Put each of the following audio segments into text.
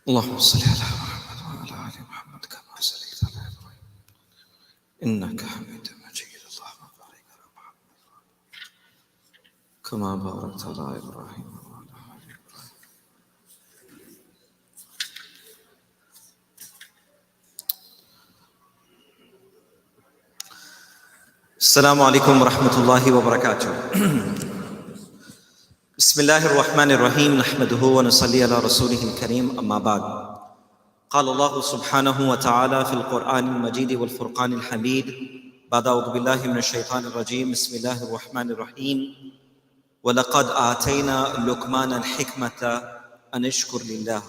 اللهم صل على محمد وعلى آل محمد كما صليت على إبراهيم إنك حميد مجيد. اللهم بارك على محمد كما باركت على إبراهيم وعلى آل إبراهيم. السلام عليكم ورحمة الله وبركاته. بسم الله الرحمن الرحيم نحمده ونصلي على رسوله الكريم أما بعد. قال الله سبحانه وتعالى في القرآن المجيد والفرقان الحميد بعد أعوذ بالله من الشيطان الرجيم بسم الله الرحمن الرحيم وَلَقَدْ آتَيْنَا لُقْمَانَ الْحِكْمَةَ أَنِ اشْكُرْ لِلَّهِ.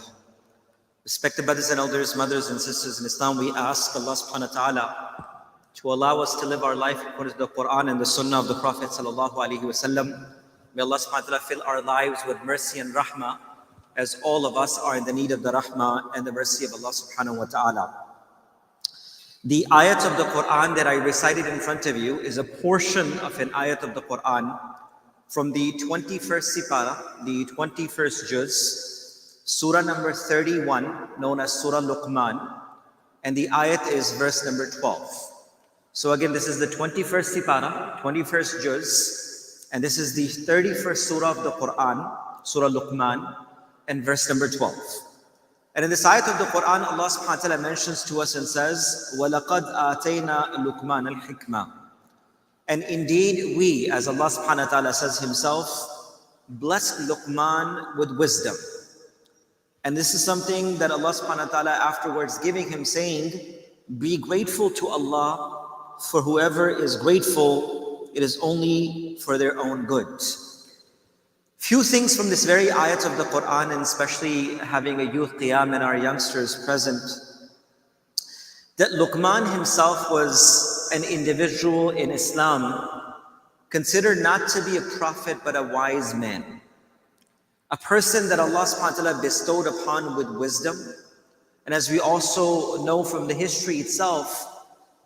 Respected brothers and elders, mothers and sisters in Islam, we ask Allah subhanahu wa ta'ala to allow us to live our life according to the Quran and the Sunnah of the Prophet sallallahu alaihi wasallam. May Allah subhanahu wa ta'ala fill our lives with mercy and rahmah, as all of us are in the need of the rahmah and the mercy of Allah subhanahu wa ta'ala. The ayat of the Quran that I recited in front of you is a portion of an ayat of the Quran from the 21st Sipara, the 21st Juz, Surah number 31, known as Surah Luqman, and the ayat is verse number 12. So again, this is the 21st Sipara, 21st Juz, and this is the 31st Surah of the Quran, Surah Luqman, and verse number 12. And in this ayat of the Quran, Allah subhanahu wa ta'ala mentions to us and says, وَلَقَدْ آتَيْنَا لُقْمَانَ الْحِكْمَةِ. And indeed, we, as Allah subhanahu wa ta'ala says himself, blessed Luqman with wisdom. And this is something that Allah subhanahu wa ta'ala afterwards giving him saying, be grateful to Allah, for whoever is grateful, it is only for their own good. Few things from this very ayat of the Quran, and especially having a youth qiyam and our youngsters present, that Luqman himself was an individual in Islam considered not to be a prophet but a wise man. A person that Allah subhanahu wa ta'ala bestowed upon with wisdom. And as we also know from the history itself,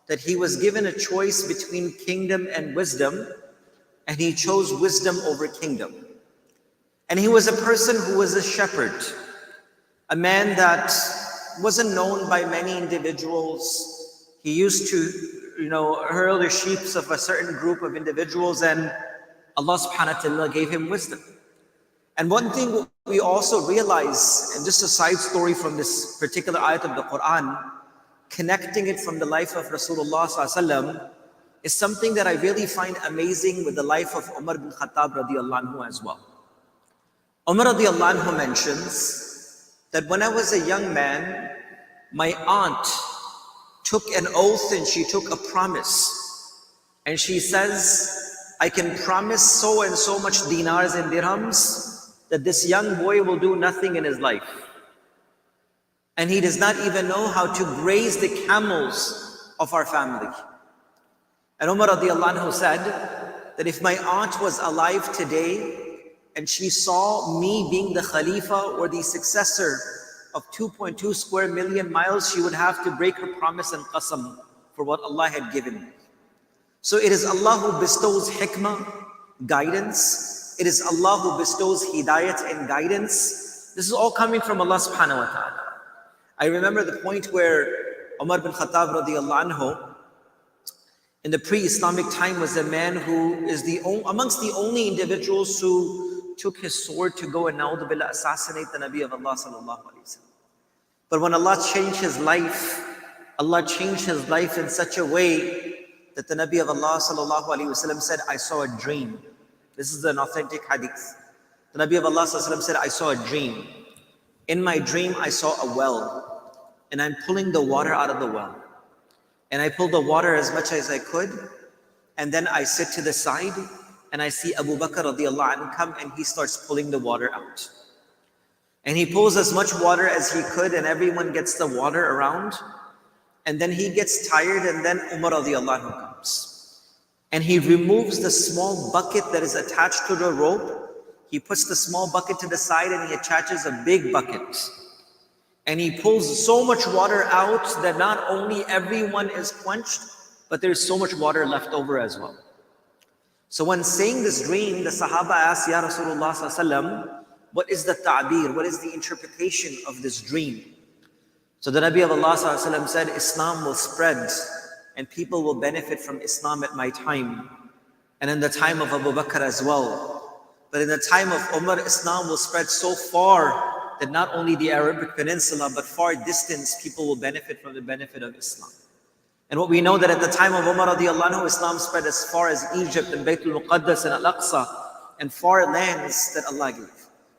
that he was given a choice between kingdom and wisdom, and he chose wisdom over kingdom. And he was a person who was a shepherd, a man that wasn't known by many individuals. He used to, herd the sheep of a certain group of individuals, and Allah subhanahu wa ta'ala gave him wisdom. And one thing we also realize, and just a side story from this particular ayat of the Quran, connecting it from the life of Rasulullah sallallahu alaihi wasallam, is something that I really find amazing with the life of Umar bin Khattab radiallahu anhu as well. Umar radiallahu anhu mentions that when I was a young man, my aunt took an oath and she took a promise. And she says, I can promise so and so much dinars and dirhams that this young boy will do nothing in his life. And he does not even know how to graze the camels of our family. And Umar radiallahu anhu said that if my aunt was alive today and she saw me being the Khalifa or the successor of 2.2 square million miles, she would have to break her promise and qasam for what Allah had given me. So it is Allah who bestows hikmah, guidance. It is Allah who bestows hidayat and guidance. This is all coming from Allah subhanahu wa ta'ala. I remember the point where Umar bin Khattab radiallahu anhu, in the pre-Islamic time, was a man who is amongst the only individuals who took his sword to go and na'udhu billah assassinate the Nabi of Allah sallallahu alaihi wasallam. But when Allah changed his life, Allah changed his life in such a way that the Nabi of Allah sallallahu alaihi wasallam said, I saw a dream. This is an authentic hadith. The Nabi of Allah sallallahu alaihi wasallam said, I saw a dream. In my dream, I saw a well, and I'm pulling the water out of the well. And I pull the water as much as I could, and then I sit to the side, and I see Abu Bakr radiallahu anhu come, and he starts pulling the water out. And he pulls as much water as he could, and everyone gets the water around. And then he gets tired, and then Umar radiallahu anhu comes. And he removes the small bucket that is attached to the rope. He puts the small bucket to the side and he attaches a big bucket. And he pulls so much water out that not only everyone is quenched, but there's so much water left over as well. So when saying this dream, the Sahaba asked, Ya Rasulullah sallallahu alaihi wasallam, what is the ta'bir? What is the interpretation of this dream? So the Nabi of Allah sallallahu alaihi wasallam said, Islam will spread and people will benefit from Islam at my time and in the time of Abu Bakr as well. But in the time of Umar, Islam will spread so far that not only the Arabic Peninsula but far distance people will benefit from the benefit of Islam. And what we know that at the time of Umar radiallahu anhu, Islam spread as far as Egypt and Baytul Muqaddas and Al-Aqsa and far lands that Allah gave.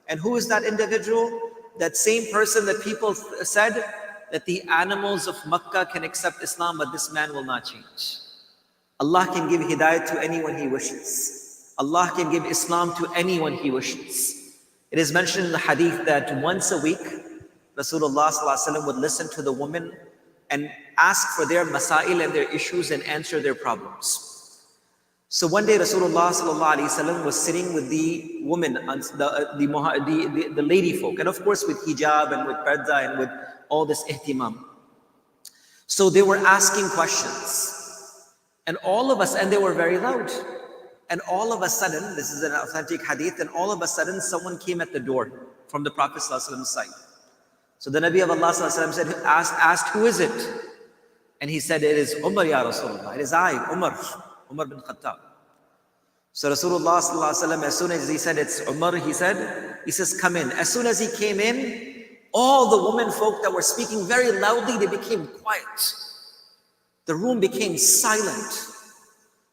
And who is that individual? That same person that people said that the animals of Makkah can accept Islam, but this man will not change. Allah can give hidayah to anyone He wishes. Allah can give Islam to anyone He wishes. It is mentioned in the hadith that once a week, Rasulullah sallallahu alaihi wasallam would listen to the women and ask for their masail and their issues and answer their problems. So one day Rasulullah sallallahu alaihi wasallam was sitting with the women, the lady folk, and of course with hijab and with parda and with all this ihtimam. So they were asking questions. And all of us, and they were very loud. And all of a sudden, this is an authentic hadith, and all of a sudden someone came at the door from the Prophet sallallahu alaihi wasallam's side. So the Nabi of Allah sallallahu alaihi wasallam asked, who is it? And he said, it is Umar ya Rasulullah. It is I, Umar bin Khattab. So Rasulullah sallallahu alaihi wasallam, as soon as he said it's Umar, he says, come in. As soon as he came in, all the women folk that were speaking very loudly, they became quiet. The room became silent.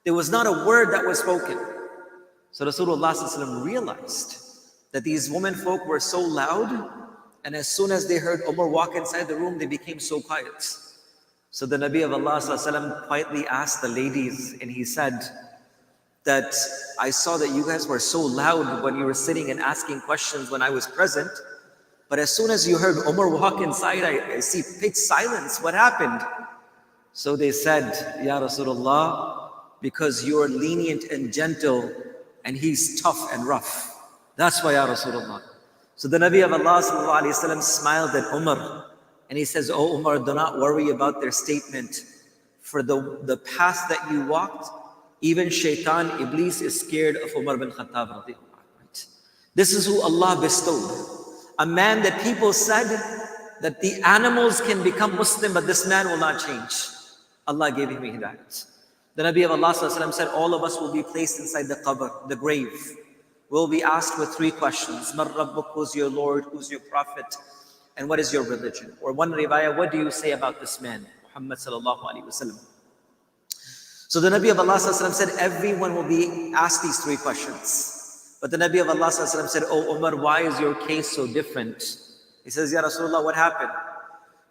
There was not a word that was spoken. So Rasulullah sallallahu alaihi wasallam realized that these women folk were so loud, and as soon as they heard Umar walk inside the room, they became so quiet. So the Nabi of Allah sallallahu alaihi wasallam quietly asked the ladies, and he said that I saw that you guys were so loud when you were sitting and asking questions when I was present, but as soon as you heard Umar walk inside, I see pitch silence. What happened? So they said, Ya Rasulullah, because you're lenient and gentle and he's tough and rough. That's why, Ya Rasulullah. So the Nabi of Allah sallallahu alaihi wasallam smiled at Umar and he says, oh Umar, do not worry about their statement. For the path that you walked, even Shaitan, Iblis is scared of Umar bin Khattab radiallahu anhu. This is who Allah bestowed. A man that people said that the animals can become Muslim, but this man will not change. Allah gave him hidayat. The Nabi of Allah sallallahu alaihi wasallam said, all of us will be placed inside the qabr, the grave. We'll be asked with three questions. Mar Rabbuk, who's your Lord, who's your Prophet, and what is your religion? Or one riwayah, what do you say about this man, Muhammad sallallahu alaihi wasallam? So the Nabi of Allah sallallahu alaihi wasallam said, everyone will be asked these three questions. But the Nabi of Allah sallallahu alaihi wasallam said, oh Umar, why is your case so different? He says, Ya Rasulullah, what happened?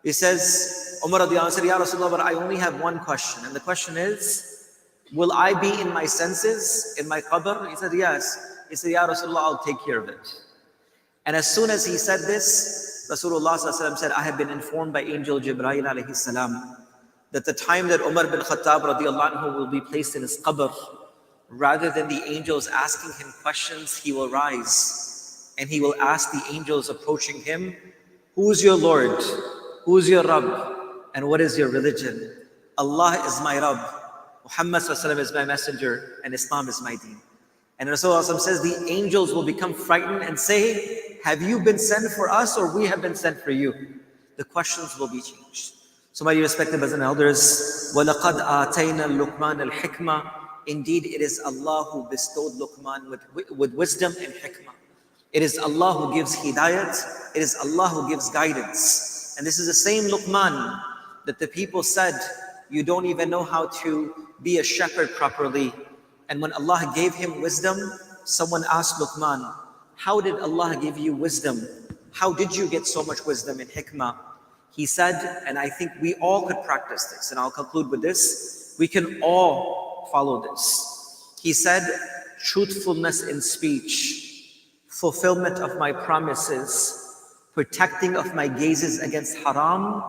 He says, Umar radiallahu anhu said, Ya Rasulullah, but I only have one question. And the question is, will I be in my senses, in my qabr? He said, yes. He said, Ya Rasulullah, I'll take care of it. And as soon as he said this, Rasulullah sallallahu alaihi wasallam said, I have been informed by Angel Jibreel alayhi salam that the time that Umar bin Khattab radiallahu anhu will be placed in his qabr, rather than the angels asking him questions, he will rise and he will ask the angels approaching him, who is your Lord? Who is your Rabb? And what is your religion? Allah is my Rabb, Muhammad sallallahu alaihi wasallam is my messenger, and Islam is my deen. And Rasulullah says the angels will become frightened and say, have you been sent for us or we have been sent for you? The questions will be changed. So my respected brothers and elders, وَلَقَدْ آتَيْنَا اللُّقْمَانَ الْحِكْمَةِ Indeed, it is Allah who bestowed Luqman with wisdom and hikmah. It is Allah who gives hidayat. It is Allah who gives guidance. And this is the same Luqman that the people said, you don't even know how to be a shepherd properly. And when Allah gave him wisdom, someone asked Luqman, how did Allah give you wisdom? How did you get so much wisdom and hikmah? He said, and I think we all could practice this, and I'll conclude with this, we can all follow this. He said, truthfulness in speech, fulfillment of my promises, protecting of my gazes against haram,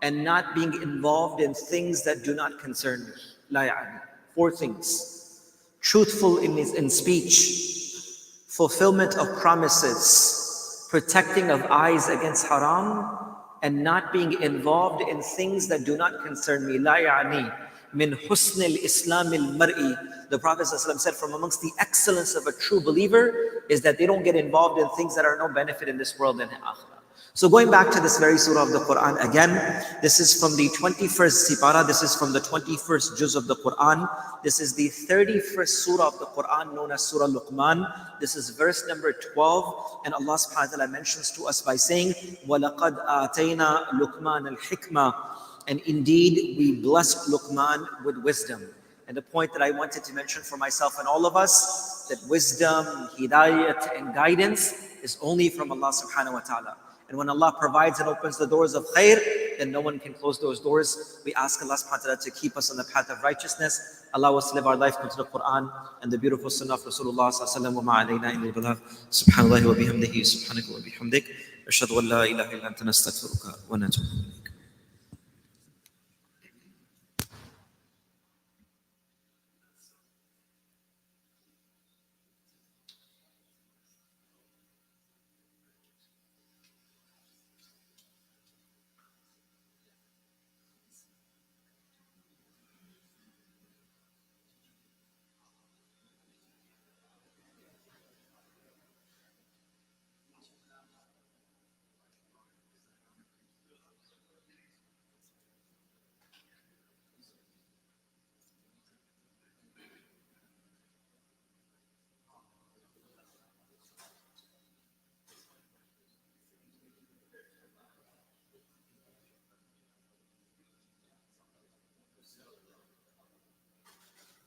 and not being involved in things that do not concern me. La ya'ni. 4 things. Truthful in speech, fulfillment of promises, protecting of eyes against haram, and not being involved in things that do not concern me. La ya'ni. min husn al-Islam al-mar'i. The Prophet ﷺ said, from amongst the excellence of a true believer is that they don't get involved in things that are no benefit in this world and in akhirah. So going back to this very surah of the Quran again, this is from the 21st Sipara, this is from the 21st Juz of the Quran. This is the 31st surah of the Quran known as Surah Luqman. This is verse number 12, and Allah subhanahu wa ta'ala mentions to us by saying, وَلَقَدْ آتَيْنَا لُقْمَانَ الْحِكْمَةِ. And indeed, we blessed Luqman with wisdom. And the point that I wanted to mention for myself and all of us, that wisdom, hidayat, and guidance is only from Allah subhanahu wa ta'ala. And when Allah provides and opens the doors of khair, then no one can close those doors. We ask Allah subhanahu wa ta'ala to keep us on the path of righteousness. Allow us to live our life into the Quran and the beautiful sunnah of Rasulullah sallallahu alaihi wasallam. Wa ma alayna illa al-balagh. Subhanallahi wa bihamdihi, subhanaka wa bihamdik. Ashhadu an la ilaha illa anta nastaghfiruka wa natubu.